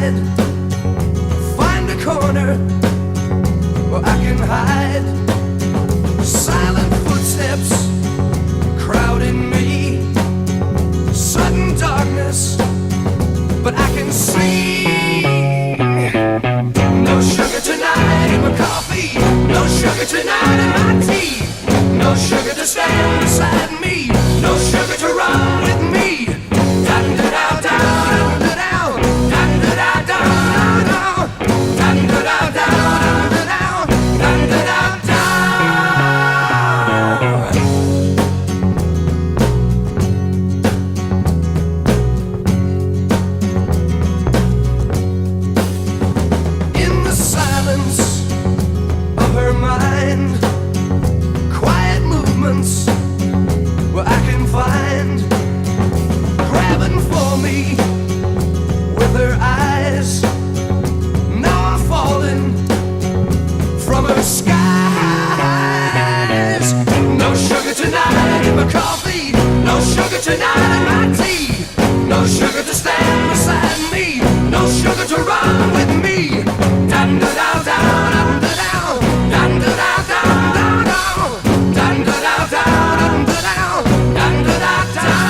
inside. Find a corner where I can hide. Silent footsteps crowding me. Sudden darkness, but I can see. No sugar tonight in my coffee. No sugar tonight in my tea. No sugar to stand beside me. No sugar to run with me. Down, down, down, down, down, down, down, down, down, down, down, down, down, down, down, down. In the silence of her mind, quiet movements where I can find, grabbing for me with her eyes. Now I'm falling from her skies. No sugar tonight in my coffee. No sugar tonight in my tea. No sugar to stand beside me. No sugar to run with me. Down, down, down, down, down, down, down, down, down, down, down, down, down, down, down, down, down.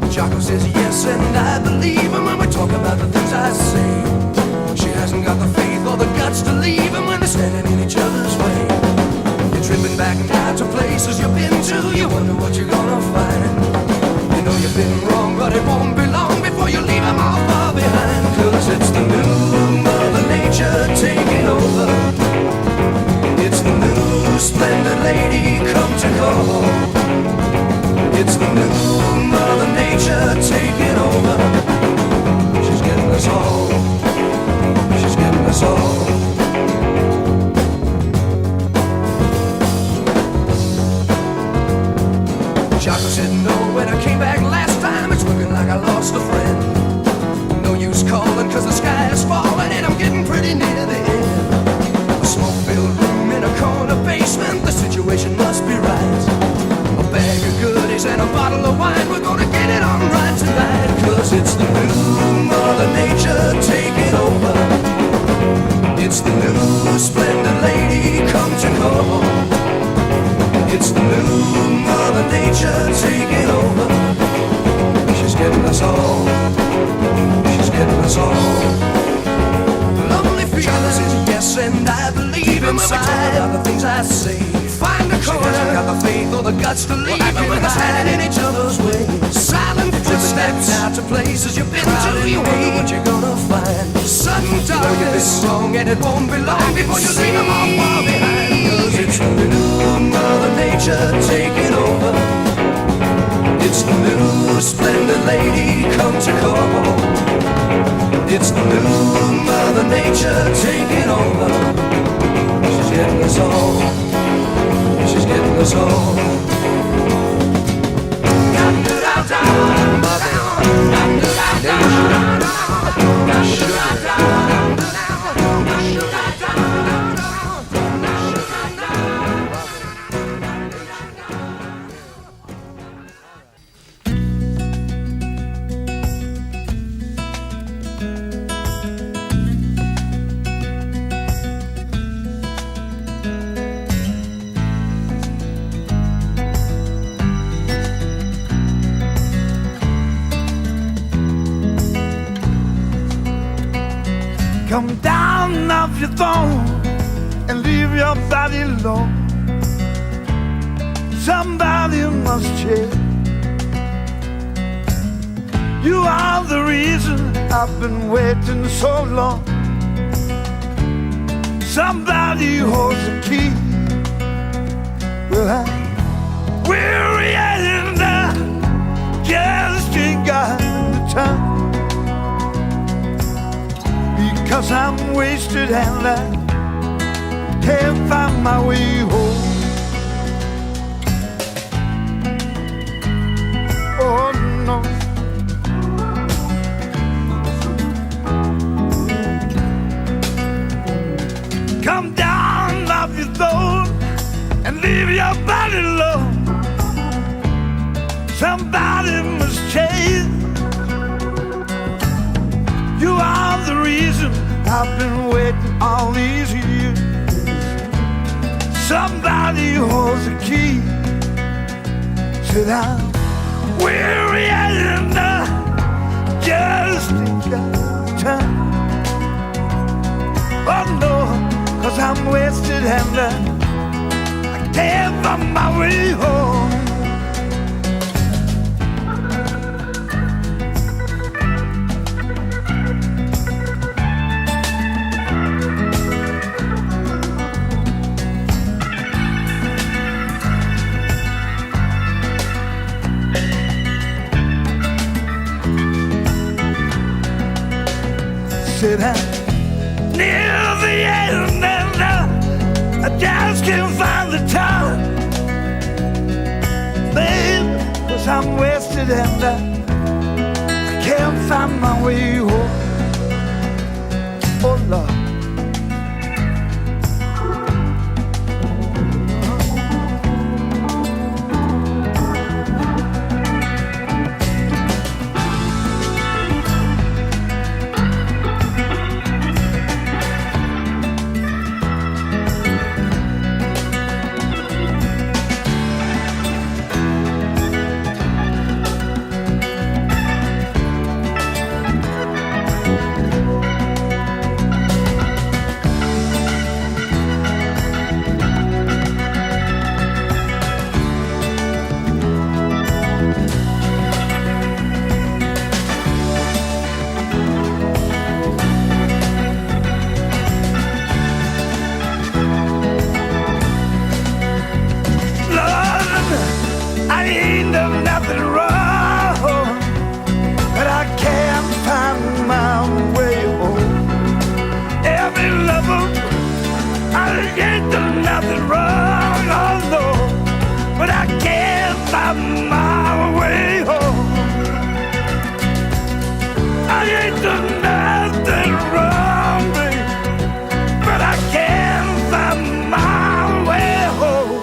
Jocko says yes, and I believe him when we talk about the things I say. She hasn't got the faith or the guts to leave him when they're standing in each other's way. You're tripping back now to places you've been to. You wonder what you're gonna find. You know you've been wrong, but it won't be long before you leave him all far behind. Cause it's the new Mother Nature taking over. It's the new splendid lady come to call. It's the new Mother Nature taking over. She's getting us all. She's getting us all. Jocko said no when I came back last time. It's looking like I lost a friend. No use calling cause the sky is falling and I'm getting pretty near the end. A smoke-filled room in a corner basement. The situation must be right. A bag of goodies and a bottle of wine. We're gonna get it on right tonight. Cause it's the new Mother Nature taking over. It's the new splendid lady come to call. It's the new Mother Nature taking over. She's getting us all. She's getting us all. Lovely feeling says yes, and I believe inside of the things I say. Find a corner. She hasn't got the faith or the guts to leave him when they're standing in each other's way. Silent footsteps out to places you've been to. You wonder what you're gonna find. Sudden darkness. You've been wrong and it won't be long before you leave them all far behind. Cause it's the new Mother Nature taking over. It's the new splendid lady come to call. It's the new Mother Nature taking over. She's getting us all. She's getting us all. Come down off your throne and leave your body alone. Somebody must check. You are the reason I've been waiting so long. somebody holds the key. Well, I'm weary and I just ain't got the time, because I'm wasted and I can't find my way home. Oh no. Come down off your throne and leave your body alone. Somebody must change. You are the reason I've been waiting all these years. Somebody holds the key. Said I'm weary and I just ain't got time. Oh no, 'cause I'm wasted and I can't find my way home. Said I'm near the end and I just can't find the time, babe, 'cause I'm wasted and I can't find my way home. Oh Lord. Nothing wrong, but I can't find my way home. Every lover, I ain't done nothing wrong, oh no, but I can't find my way home. I ain't done nothing wrong, babe, but I can't find my way home.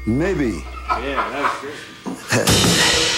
Maybe. Yeah, that was great.